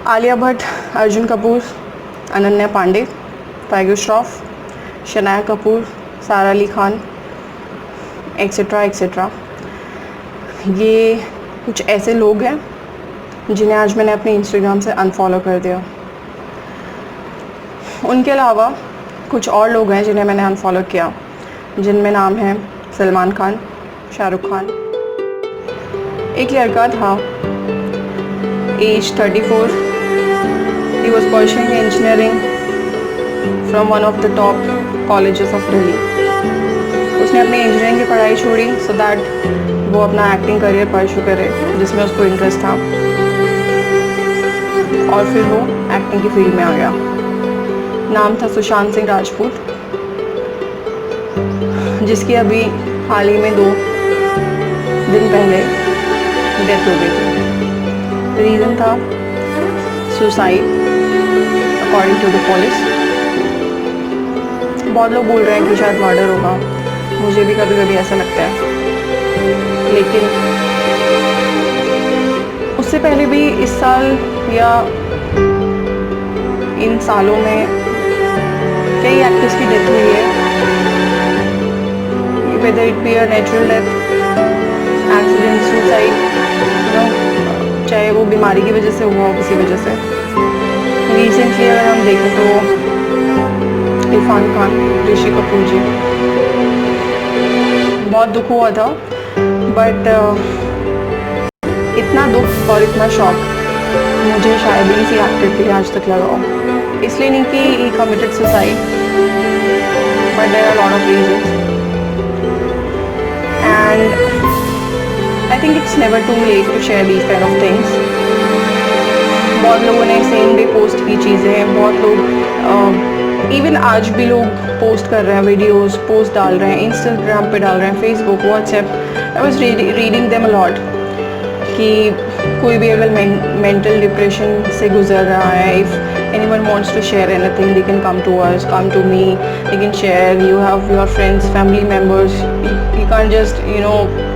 Alia Bhatt, Arjun Kapoor, Ananya Pandey, tiger Shroff, Shanaya Kapoor, सारा Ali Khan, etcetera etcetera. ये कुछ ऐसे लोग हैं जिन्हें आज मैंने अपने इंस्टाग्राम से अनफॉलो कर दिया। उनके अलावा कुछ और लोग हैं जिन्हें मैंने अनफॉलो किया, जिनमें नाम है सलमान खान, शाहरुख खान। एक लड़का था, age 34, he was pursuing engineering from one of the top colleges of Delhi. उसने अपनी इंजीनियरिंग की पढ़ाई छोड़ी सो दैट वो अपना एक्टिंग करियर परस्यू करे जिसमें उसको इंटरेस्ट था, और फिर वो एक्टिंग की फील्ड में आ गया। नाम था सुशांत सिंह राजपूत, जिसकी अभी हाल ही में 2 दिन पहले डेथ हो गई थी। रीज़न था suicide according to the police. बहुत लोग बोल रहे हैं कि शायद मर्डर होगा, मुझे भी कभी कभी ऐसा लगता है, लेकिन उससे पहले भी इस साल या इन सालों में कई एक्टर्स की डेथ हुई है, whether it be a natural death, accident, suicide, चाहे वो बीमारी की वजह से हुआ हो किसी वजह से। रिसेंटली अगर हम देखें तो इरफान खान, ऋषि कपूर जी, बहुत दुख हुआ था, बट इतना दुख और इतना शॉक मुझे शायद ही किसी एक्टर के लिए आज तक लगा हो। इसलिए नहीं कि he committed suicide, but there are a lot of reasons. And I think it's never too late to share these kind of things. बहुत लोगों ने सेम डे पोस्ट की चीज़ें, बहुत लोग इवन आज भी लोग पोस्ट कर रहे हैं, वीडियोस पोस्ट डाल रहे हैं, इंस्टाग्राम पे डाल रहे हैं, Facebook, WhatsApp. I was reading them allot कि कोई भी अगर मेंटल डिप्रेशन से गुजर रहा है, if anyone wants to share anything, they can come to us, come to me, they can share. You have your friends, family members, you can't just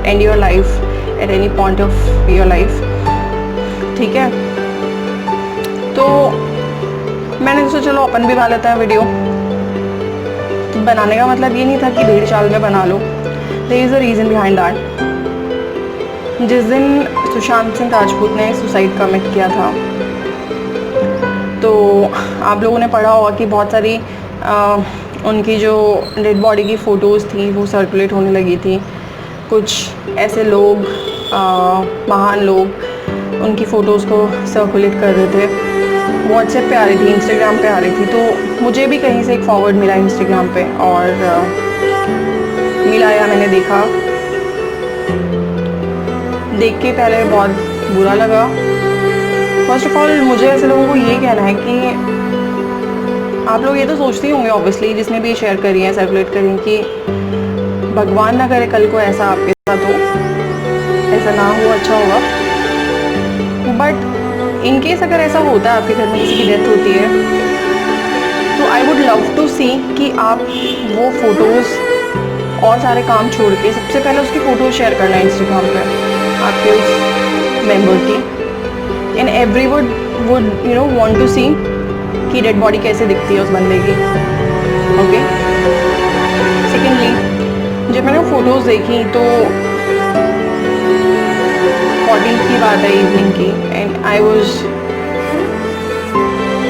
end your life at any point of your life, ठीक है। तो मैंने सोचा चलो अपन भी बना लेते हैं वीडियो। तो बनाने का मतलब ये नहीं था कि 1.5 साल में बना लो, there is a reason behind that। जिस दिन सुशांत सिंह राजपूत ने सुसाइड कमिट किया था, तो आप लोगों ने पढ़ा होगा कि बहुत सारी उनकी जो डेड बॉडी की फ़ोटोज़ थी वो सर्कुलेट होने लगी थी। कुछ ऐसे लोग, महान लोग उनकी फ़ोटोज़ को सर्कुलेट कर रहे थे, व्हाट्सएप पे आ रही थी, इंस्टाग्राम पे आ रही थी। तो मुझे भी कहीं से एक फॉरवर्ड मिला इंस्टाग्राम पे, और मिला या मैंने देखा, देख के पहले बहुत बुरा लगा। फर्स्ट ऑफ ऑल मुझे ऐसे लोगों को ये कहना है कि आप लोग ये तो सोचते ही होंगे ऑब्वियसली, जिसने भी शेयर करी है, सर्कुलेट करी, कि भगवान ना करे कल को ऐसा आपके साथ हो, ऐसा ना हो, अच्छा होगा। बट इन केस अगर ऐसा होता है, आपके घर में किसी की डेथ होती है, तो I would love to see कि आप वो फ़ोटोज़ और सारे काम छोड़ के सबसे पहले उसकी फ़ोटोज़ शेयर करना है इंस्टाग्राम पर आपके उस मेंबर की। And everyone would want to see कि डेड बॉडी कैसे दिखती है उस बंदे की। ओके, सेकेंडली, जब मैंने वो फ़ोटोज़ देखी तो 14th की बात है, इवनिंग की, and I was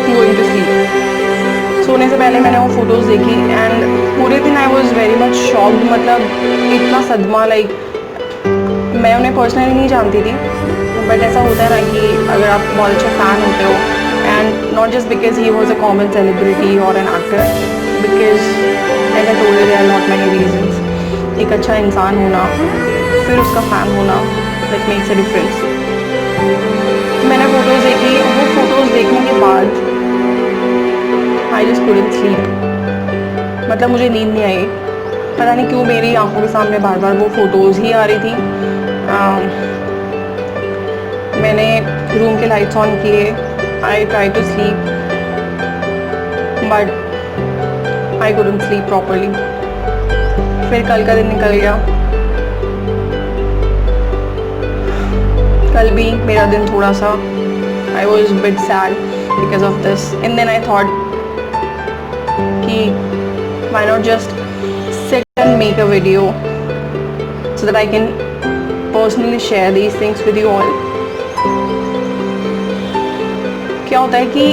going to sleep. सोने से पहले मैंने वो फ़ोटोज़ देखी एंड पूरे दिन I was very much shocked. मतलब इतना सदमा, लाइक मैं उन्हें पर्सनली नहीं जानती थी, बट ऐसा होता है ना कि अगर आप बहुत अच्छे फ़ैन होते हो, and not just because he was a common celebrity और an actor, because as I told you there are not many reasons. एक अच्छा इंसान होना, फिर उसका फ़ैन होना, दैट मेक्स अ डिफरेंस। मैंने फ़ोटोज़ देखी, वो फ़ोटोज़ देखने के बाद आई जस्ट कुडंट स्लीप। मतलब मुझे नींद नहीं आई, पता नहीं क्यों मेरी आंखों के सामने बार बार वो फ़ोटोज़ ही आ रही थी। मैंने रूम के लाइट्स ऑन किए, I try to sleep, but I couldn't sleep properly. फिर कल का दिन निकल गया, कल भी मेरा दिन थोड़ा सा I was a bit sad because of this, and then I thought कि why not just sit and make a video so that I can personally share these things with you all. क्या होता है कि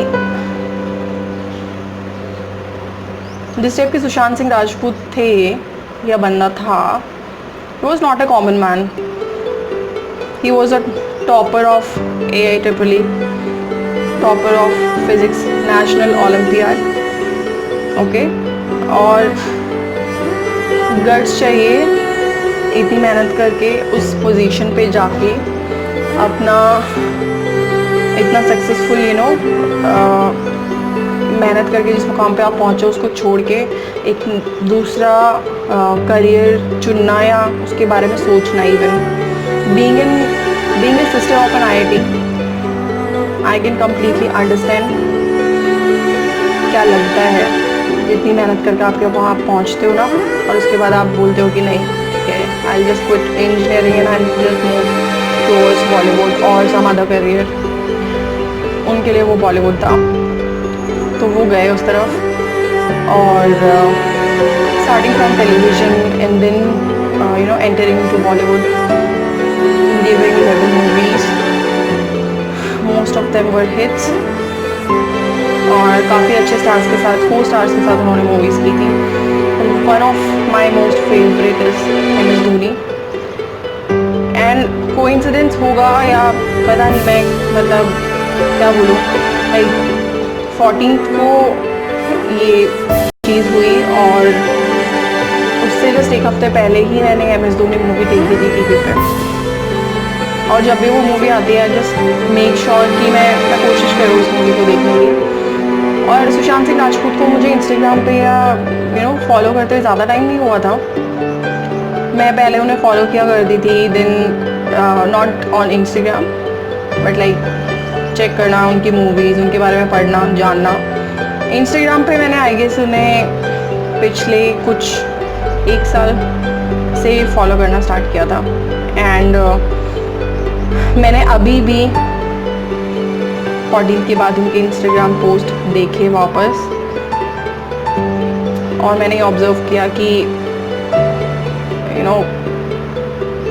जिस type के सुशांत सिंह राजपूत थे या बनना था, he was not a common man. He was a topper of AIEEE, topper of physics national olympiad, okay? और गट्स चाहिए इतनी मेहनत करके उस पोजीशन पे जाके अपना इतना सक्सेसफुल मेहनत करके जिस मुकाम पे आप पहुँचे उसको छोड़ के एक दूसरा करियर चुनना या उसके बारे में सोचना. Even being a sister of an IIT, I can completely understand क्या लगता है इतनी मेहनत करके आपके वहाँ पहुँचते हो ना, और उसके बाद आप बोलते हो कि नहीं ठीक है, I just quit engineering and I just move towards Bollywood और सम अदर करियर. उनके लिए वो बॉलीवुड था, तो वो गए उस तरफ. और starting from television and then entering into Bollywood, giving 11 movies, most of them were hits, और काफ़ी अच्छे स्टार्स के साथ, को स्टार्स के साथ उन्होंने मूवीज़ की थी. One of my most favourite is MS Dhoni. And coincidence होगा या पता नहीं, मैं मतलब क्या बोलूँ, लाइक 14th को ये चीज़ हुई और उससे जस्ट एक हफ्ते पहले ही मैंने MS धोनी मूवी देखी थी TV पे. और जब भी वो मूवी आती है जस्ट मेक श्योर कि मैं कोशिश करूँ उस मूवी को देखने की. और सुशांत सिंह राजपूत को मुझे इंस्टाग्राम पे या फॉलो करते हुए ज़्यादा टाइम नहीं हुआ था. मैं पहले उन्हें फॉलो किया करती थी, then not on Instagram but like check करना उनकी मूवीज़, उनके बारे में पढ़ना जानना. इंस्टाग्राम पे मैंने आई गेस उन्हें पिछले कुछ 1 साल से फॉलो करना स्टार्ट किया था. एंड मैंने अभी भी 14 के बाद उनके इंस्टाग्राम पोस्ट देखे वापस, और मैंने ऑब्ज़र्व किया कि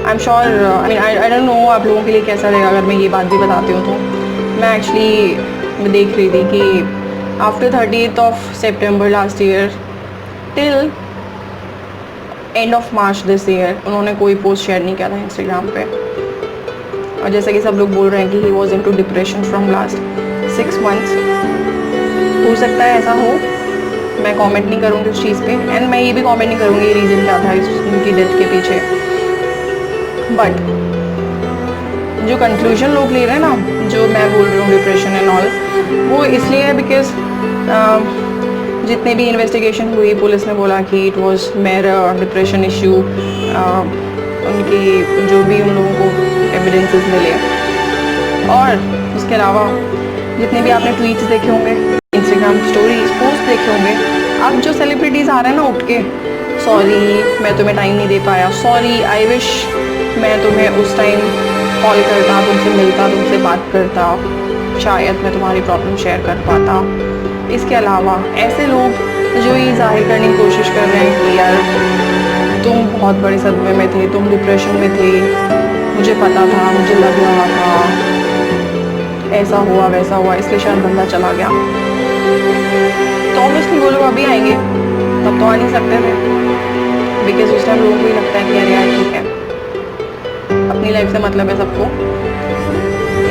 I am sure, I don't know आप लोगों के लिए कैसा रहेगा अगर मैं ये बात भी बताती हूँ. तो मैं एक्चुअली देख रही थी कि after 30th of September last year till end of March this year उन्होंने कोई पोस्ट शेयर नहीं किया था इंस्टाग्राम पे. और जैसा कि सब लोग बोल रहे हैं कि he was into depression from last 6 months. हो सकता है ऐसा हो, मैं कमेंट नहीं करूँगी उस चीज़ पे, एंड मैं ये भी कमेंट नहीं करूँगी रीज़न क्या था उनकी डेथ के पीछे. बट जो कंक्लूजन लोग ले रहे हैं ना, जो मैं बोल रही हूँ डिप्रेशन एंड ऑल, वो इसलिए है बिकॉज जितने भी इन्वेस्टिगेशन हुई पुलिस ने बोला कि it was mayor depression issue. उनकी जो भी उन लोगों को एविडेंसेस मिले, और उसके अलावा जितने भी आपने ट्वीट्स देखे होंगे, इंस्टाग्राम स्टोरीज पोस्ट देखे होंगे, अब जो सेलिब्रिटीज़ आ रहे हैं ना उठ के, सॉरी मैं तुम्हें टाइम नहीं दे पाया, सॉरी आई विश मैं तुम्हें उस टाइम कॉल करता, तुमसे मिलता, तुमसे बात करता, शायद मैं तुम्हारी प्रॉब्लम शेयर कर पाता. इसके अलावा ऐसे लोग जो ये जाहिर करने की कोशिश कर रहे हैं कि यार तुम बहुत बड़े सदमे में थे, तुम डिप्रेशन में थे, मुझे पता था, मुझे लग रहा था, ऐसा हुआ वैसा हुआ, इसलिए शायद बंदा चला गया. तो ऑब्वियसली वो लोग अभी आएंगे, तब तो आ नहीं सकते थे, बिकॉज उस टाइम लोगों को ही लगता है कि यार यार ठीक है, अपनी लाइफ से मतलब है सबको.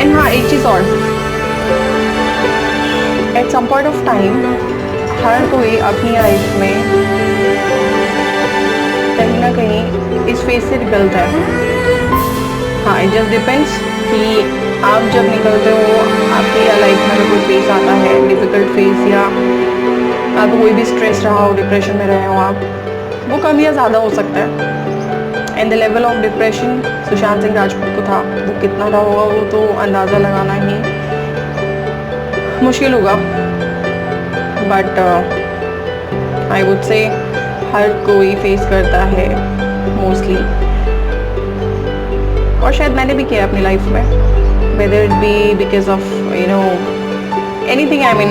एंड हाँ, एक चीज़ और, at some point of time हर कोई अपनी लाइफ में कहीं ना कहीं इस फेज से निकलता है. हाँ, इट जस्ट डिपेंड्स कि आप जब निकलते हो, आपकी लाइफ में अगर कोई फेस आता है, डिफ़िकल्ट फेस, या आपको कोई भी स्ट्रेस रहा हो, डिप्रेशन में रहे हो आप, वो कम या ज़्यादा हो सकता है. And the level of depression Sushant Singh Rajput को था, वो कितना था होगा वो तो अंदाज़ा लगाना ही मुश्किल होगा. बट आई वुड से हर कोई फेस करता है मोस्टली, और शायद मैंने भी किया अपनी लाइफ में, weather it B because of you know anything, I mean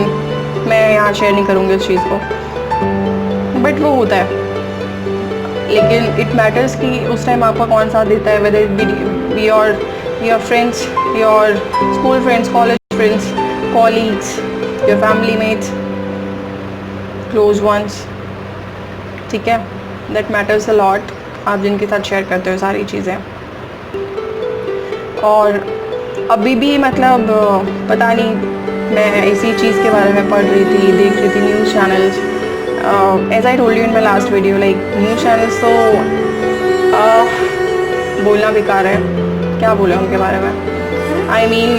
मैं यहाँ शेयर नहीं करूँगी उस चीज़ को, बट वो होता है। लेकिन इट मैटर्स कि उस टाइम आपका कौन साथ देता है, whether it be your friends, your school friends, college friends, colleagues, your family mates, close ones, ठीक है, दैट मैटर्स अ लॉट, आप जिनके साथ शेयर करते हो सारी चीज़ें। और अभी भी मतलब पता नहीं, मैं इसी चीज़ के बारे में पढ़ रही थी, देख रही थी news channels. As I told you in my last video, like news channels तो बोलना बेकार है, क्या बोले उनके बारे में। आई मीन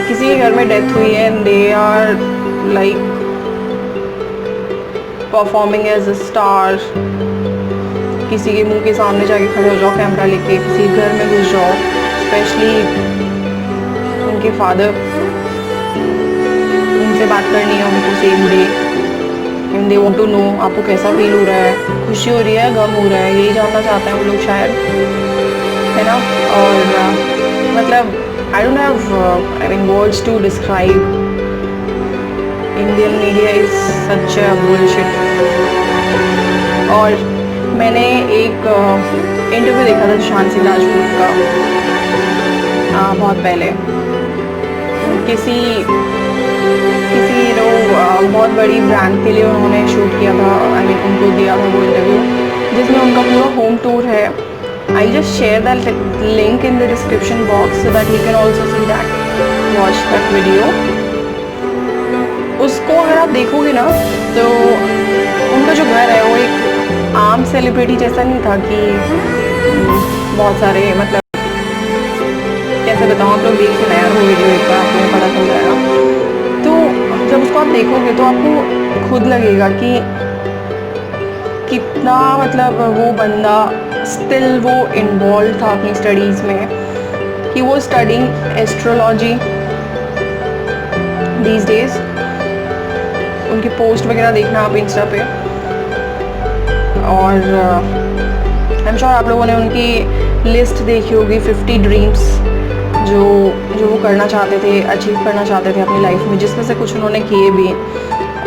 किसी के घर में डेथ हुई है and they are like performing as a star, किसी के मुंह के सामने जाके खड़े हो जाओ कैमरा लेके, किसी घर में घुस जाओ, स्पेशली उनके फादर, उनसे बात करनी है उनको same day, and they want to know आपको कैसा फील हो रहा है, खुशी हो रही है, गम हो रहा है, यही जानना चाहते हैं वो लोग शायद, है ना। और मतलब I don't have I mean words to describe, Indian media is such a bullshit. और मैंने एक इंटरव्यू देखा था सुशांत सिंह राजपूत का बहुत पहले, किसी बहुत बड़ी ब्रांड के लिए उन्होंने शूट किया था, आई मीन उनको दिया था वो इंटरव्यू, जिसमें उनका पूरा होम टूर है। आई just share that link in the description box so that you can also see that, watch that video. उसको अगर आप देखोगे ना तो उनका जो घर है वो एक आम सेलिब्रिटी जैसा नहीं था कि बहुत सारे, मतलब कैसे बताऊँ, आप लोग देख लेना यार वो वीडियो, एक बार आपको पता चल जाएगा। तो जब उसको आप देखोगे तो आपको खुद लगेगा कि कितना मतलब वो बंदा स्टिल वो इन्वॉल्व था अपनी स्टडीज़ में, कि वो स्टडिंग एस्ट्रोलॉजी दीज डेज। उनकी पोस्ट वगैरह देखना आप इंस्टा पे, और आई एम श्योर आप लोगों ने उनकी लिस्ट देखी होगी 50 ड्रीम्स जो वो करना चाहते थे, अचीव करना चाहते थे अपनी लाइफ में, जिसमें से कुछ उन्होंने किए भी।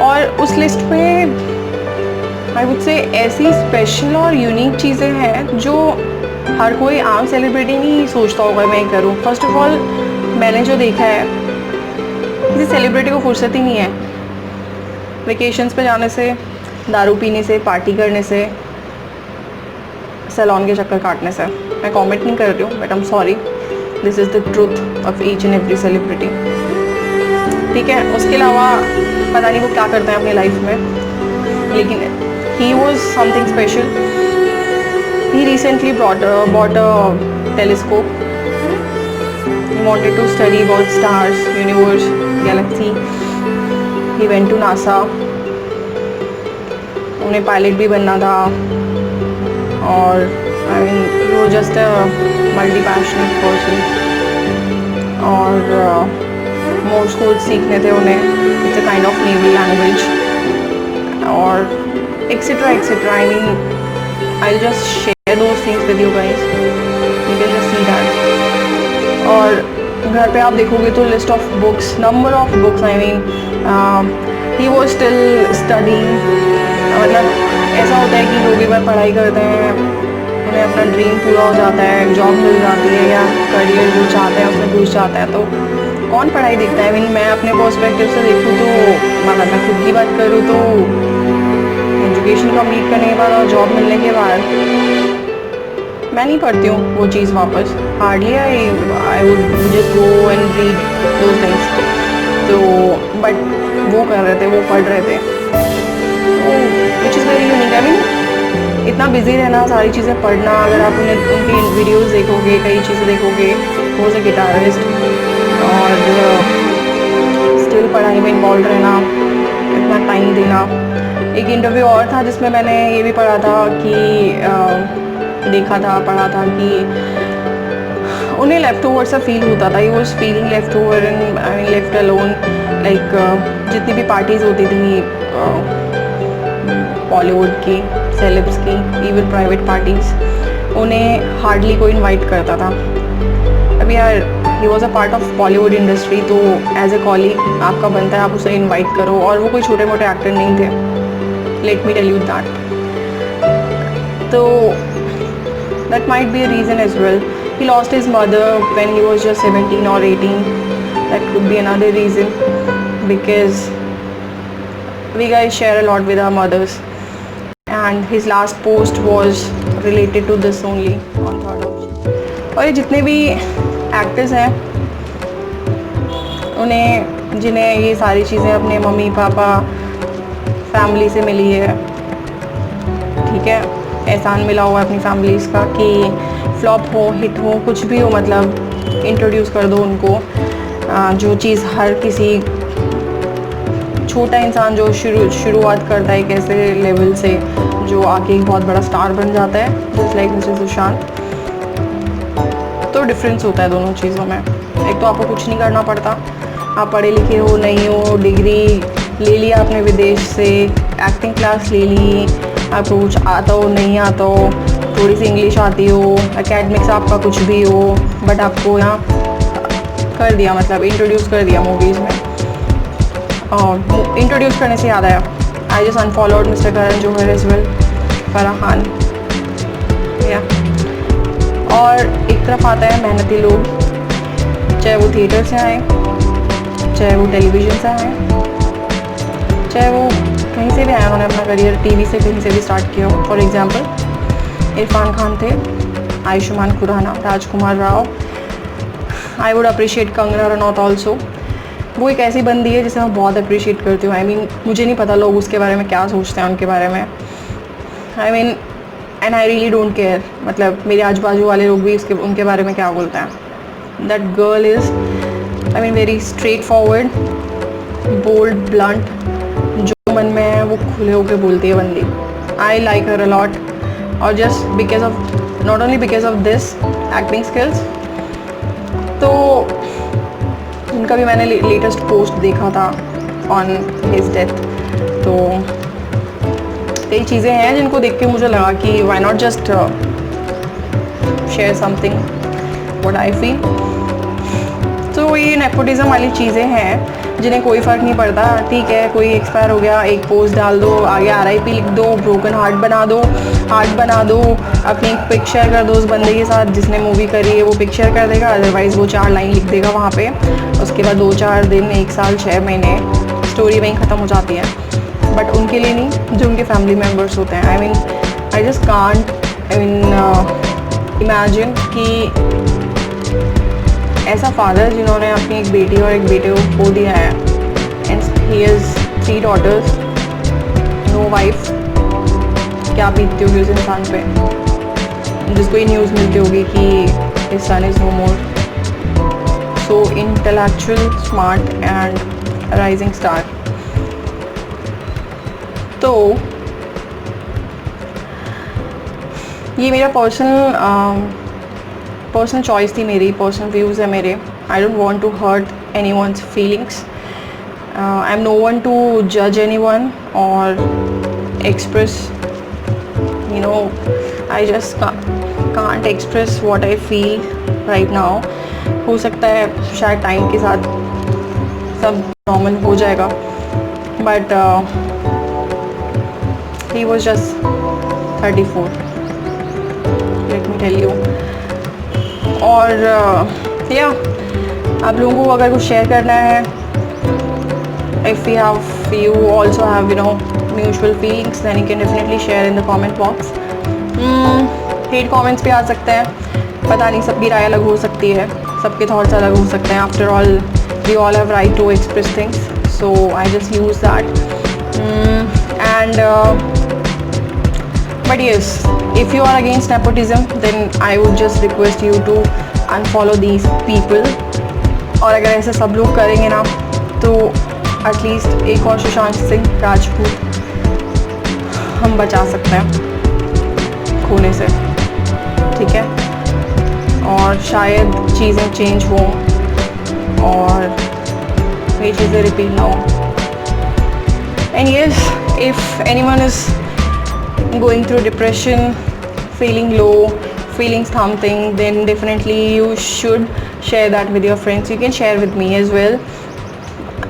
और उस लिस्ट में आई वुड से ऐसी स्पेशल और यूनिक चीज़ें हैं जो हर कोई आम सेलिब्रिटी नहीं सोचता होगा मैं करूँ। फर्स्ट ऑफ ऑल मैंने जो देखा है, किसी सेलिब्रिटी को फुर्सत ही नहीं है वेकेशंस पे जाने से, दारू पीने से, पार्टी करने से, सैलून के चक्कर काटने से। मैं कमेंट नहीं कर रही हूँ, but I am sorry, this is the truth of each and every celebrity, ठीक है। उसके अलावा पता नहीं वो क्या करते हैं अपनी लाइफ में, लेकिन he was something special. He recently bought a telescope. He wanted to study about stars, universe, galaxy. He went to NASA. उन्हें पायलट भी बनना था, और आई मीन वो just a multi passionate person, और मोर्स कोड सीखने थे उन्हें, it's a kind of naval language, और etcetera etcetera. I mean I just share those things with you guys, you can just see that. और घर पे आप देखोगे तो list of books, number of books, I mean he was still studying. मतलब ऐसा होता है कि लोग एक बार पढ़ाई करते हैं, उन्हें अपना ड्रीम पूरा हो जाता है, जॉब मिल जाती है, या करियर जो चाहते हैं उसमें घुस जाता है, तो कौन पढ़ाई देखता है। मीन मैं अपने पर्सपेक्टिव से देखूँ तो, मतलब मैं खुद की बात करूँ तो एजुकेशन कंप्लीट करने के बाद और जॉब मिलने के बाद मैं नहीं पढ़ती हूँ वो चीज़ वापस, hardly I would just go and read those things. तो बट वो कर रहे थे, वो पढ़ रहे थे, which is very unique. I mean इतना बिजी रहना, सारी चीज़ें पढ़ना, अगर आप उन्हें उनकी वीडियोस देखोगे, कई चीज़ें देखोगे, वो से गिटारिस्ट, और स्टिल पढ़ाई में इन्वॉल्व रहना, इतना टाइम देना। एक इंटरव्यू और था जिसमें मैंने ये भी पढ़ा था कि पढ़ा था कि उन्हें लेफ्ट ओवर सा फील होता था। He was feeling left over and I mean left alone, like जितनी भी पार्टीज़ होती थी बॉलीवुड की, सेलेब्स की, इवन प्राइवेट पार्टीज़, उन्हें हार्डली कोई इनवाइट करता था। We are he was a part of Bollywood industry, तो एज ए कॉलीग आपका बनता है आप उसे इन्वाइट करो, और वो कोई छोटे मोटे एक्टर नहीं थे, let me tell you that. तो that might be a reason as well. He lost his mother when he was just 17 और 18. That could be another reason, because we guys share a lot with our mothers, and his last post was related to this only on 3rd of. और ये जितने भी actors हैं, उन्हें जिन्हें ये सारी चीज़ें अपने मम्मी पापा फैमिली से मिली है, ठीक है, एहसान मिला हुआ है अपनी फैमिलीज़ का कि फ्लॉप हो हिट हो कुछ भी हो, मतलब इंट्रोड्यूस कर दो उनको. जो चीज़ हर किसी छोटा इंसान जो शुरुआत करता है एक ऐसे लेवल से जो आके एक बहुत बड़ा स्टार बन जाता है, जस्ट लाइक मिस्टर सुशांत. तो डिफरेंस होता है दोनों चीज़ों में. एक तो आपको कुछ नहीं करना पड़ता, आप पढ़े लिखे हो नहीं हो, डिग्री ले लिया आपने विदेश से, एक्टिंग क्लास ले ली, आपको कुछ आता हो नहीं आता हो, थोड़ी सी इंग्लिश आती हो, एकेडमिक्स आपका कुछ भी हो, बट आपको यहाँ कर दिया, मतलब इंट्रोड्यूस कर दिया मूवीज़ में. और इंट्रोड्यूस करने से याद आया, I just unfollowed mister Karan Johar as well, Farah Khan, yeah. और एक तरफ आता है मेहनती लोग, चाहे वो थिएटर से आए, चाहे वो टेलीविज़न से आए, चाहे वो कहीं से भी आए, उन्होंने अपना करियर टीवी से कहीं से भी स्टार्ट किया हो. फॉर एग्जांपल इरफान खान थे, Ayushmann Khurrana, Rajkummar Rao. I would appreciate Kangana Ranaut also. वो एक ऐसी बंदी है जिसे मैं बहुत अप्रिशिएट करती हूँ. आई मीन मुझे नहीं पता लोग उसके बारे में क्या सोचते हैं, उनके बारे में. I mean and I really don't care, मतलब मेरे आजू बाजू वाले लोग भी उनके बारे में क्या बोलते हैं. That girl is, I mean very straightforward, bold, blunt, जो मन में है वो खुले होकर बोलती है बंदी. I like her a lot. और just because of, not only because of this acting skills, तो उनका भी मैंने लेटेस्ट पोस्ट देखा था ऑन हिज डेथ. तो कई चीज़ें हैं जिनको देख के मुझे लगा कि why not just share something what I feel. तो ये नेपोटिज्म वाली चीज़ें हैं जिन्हें कोई फ़र्क नहीं पड़ता. ठीक है, कोई एक्सपायर हो गया, एक पोस्ट डाल दो, आगे RIP लिख दो, ब्रोकन हार्ट बना दो, अपनी एक पिक शेयर कर दो उस बंदे के साथ जिसने मूवी करी है, वो पिक शेयर कर देगा, अदरवाइज़ वो 4 लाइन लिख देगा वहाँ पे. उसके बाद 2-4 दिन, 1 साल, 6 महीने स्टोरी वहीं ख़त्म हो जाती है. बट उनके लिए नहीं, जो उनके फैमिली मेम्बर्स होते हैं. आई mean I just can't imagine कि ऐसा फादर जिन्होंने अपनी एक बेटी और एक बेटे को खो दिया है, and he is 3 daughters, no wife, क्या बीतती होगी उस इंसान पे जिसको ये न्यूज़ मिलती होगी कि his son is no more. So intellectual, smart and rising star. तो ये मेरा पर्सनल चॉइस थी, मेरी पर्सनल व्यूज़ है मेरे. I don't want to hurt anyone's feelings. I am no one to जज एनी वन और express, you know, I just can't express what I feel right now. हो सकता है शायद टाइम के साथ सब नॉर्मल हो जाएगा, but he was just 34, let me tell you. और या आप लोगों को अगर कुछ शेयर करना है, if you also have mutual feelings, then you can definitely share in the comment box. Hate comments भी आ सकते हैं, पता नहीं, सबकी राय अलग हो सकती है, सबके थॉट्स अलग हो सकते हैं. After all we all have right to express things, so I just use that. And but yes, if you are against nepotism, then I would just request you to unfollow these people. और अगर ऐसे सब लोग करेंगे ना, तो at least एक और सुशांत सिंह राजपूत हम बचा सकते हैं खोने से, ठीक है. और शायद चीज़ें चेंज हों और ये चीज़ें रिपीट ना हो. And yes, if anyone is going through depression, feeling low, feeling something, then definitely you should share that with your friends. You can share with me as well.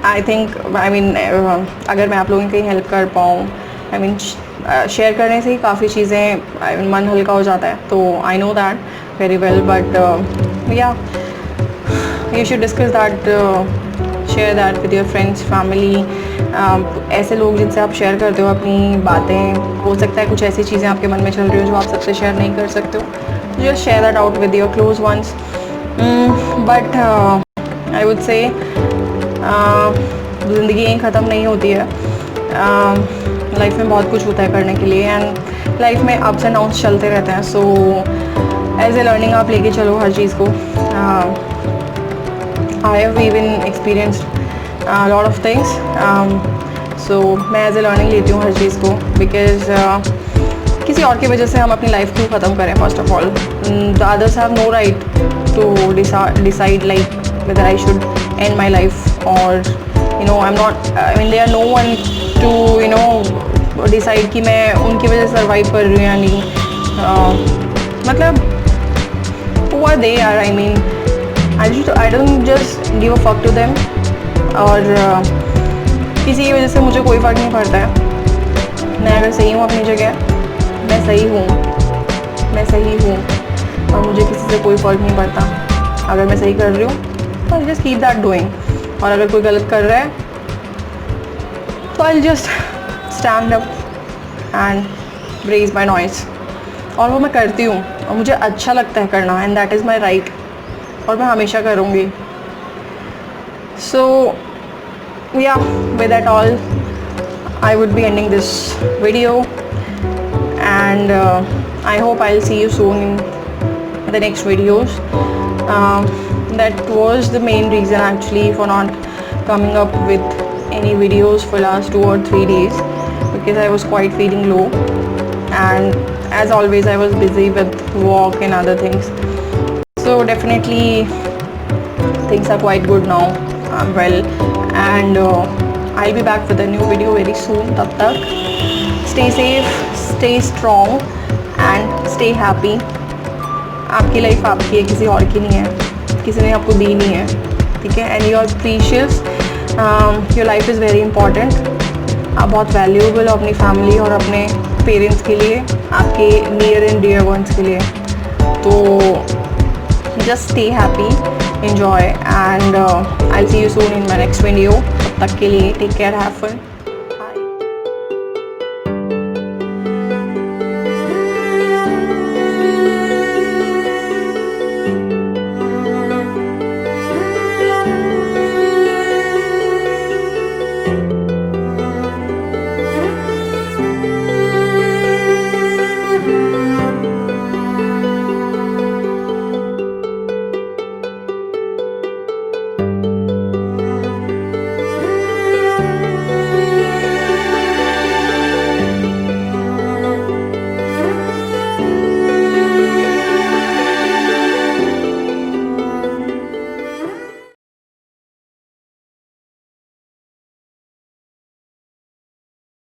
I think अगर मैं आप लोगों की कहीं help कर पाऊँ, share करने से ही काफ़ी चीज़ें मन हल्का हो जाता है. तो I know that very well, but yeah you should discuss that, share that with your friends, family. ऐसे लोग जिनसे आप शेयर करते हो अपनी बातें, हो सकता है कुछ ऐसी चीज़ें आपके मन में चल रही हो जो आप सबसे शेयर नहीं कर सकते हो. Just share that out with your close ones. But I would say ज़िंदगी यहीं ख़त्म नहीं होती है. लाइफ में बहुत कुछ होता है करने के लिए, एंड लाइफ में अप्स एंड डाउन्स चलते रहते हैं. सो एज ए लर्निंग आप लेके चलो हर चीज़ को. I have even experienced lot of things. So मैं एज ए लर्निंग लेती हूँ हर चीज़ को, बिकॉज किसी और की वजह से हम अपनी लाइफ क्यों ख़त्म करें. First of all, the others have no right to decide like whether I should end my life, or I'm not, they are no one to decide कि मैं उनकी वजह से survive कर रही हूँ या नहीं. मतलब who are they are, I don't just give a fuck to them. और किसी की वजह से मुझे कोई फ़र्क नहीं पड़ता है. मैं अगर सही हूँ अपनी जगह, मैं सही हूँ और मुझे किसी से कोई फ़र्क नहीं पड़ता. अगर मैं सही कर रही हूँ तो जस्ट कीप दैट डूइंग, और अगर कोई गलत कर रहा है तो I just stand up and raise my noise. और वो मैं करती हूँ और मुझे अच्छा लगता है करना, and that is my right, और मैं हमेशा करूँगी. सो या with that all I would be ending this video, and I hope I will see you soon in the next videos. That was the main reason actually for not coming up with any videos for last 2 or 3 days, because I was quite feeling low, and as always I was busy with work and other things. So definitely things are quite good now. I'm well, and I'll be back with a new video very soon. Tab tak stay safe, stay strong and stay happy. आपकी life आपकी है, किसी और की नहीं है, किसी ने आपको दी नहीं है, ठीक है. And you are precious, your life is very important. आप बहुत वैल्यूएबल हो अपनी फैमिली और अपने पेरेंट्स के लिए, आपके नियर एंड डियर वंस के लिए. तो just stay happy, enjoy, and I will see you soon in my next video. तब तक के लिए टेक केयर, हैव फन.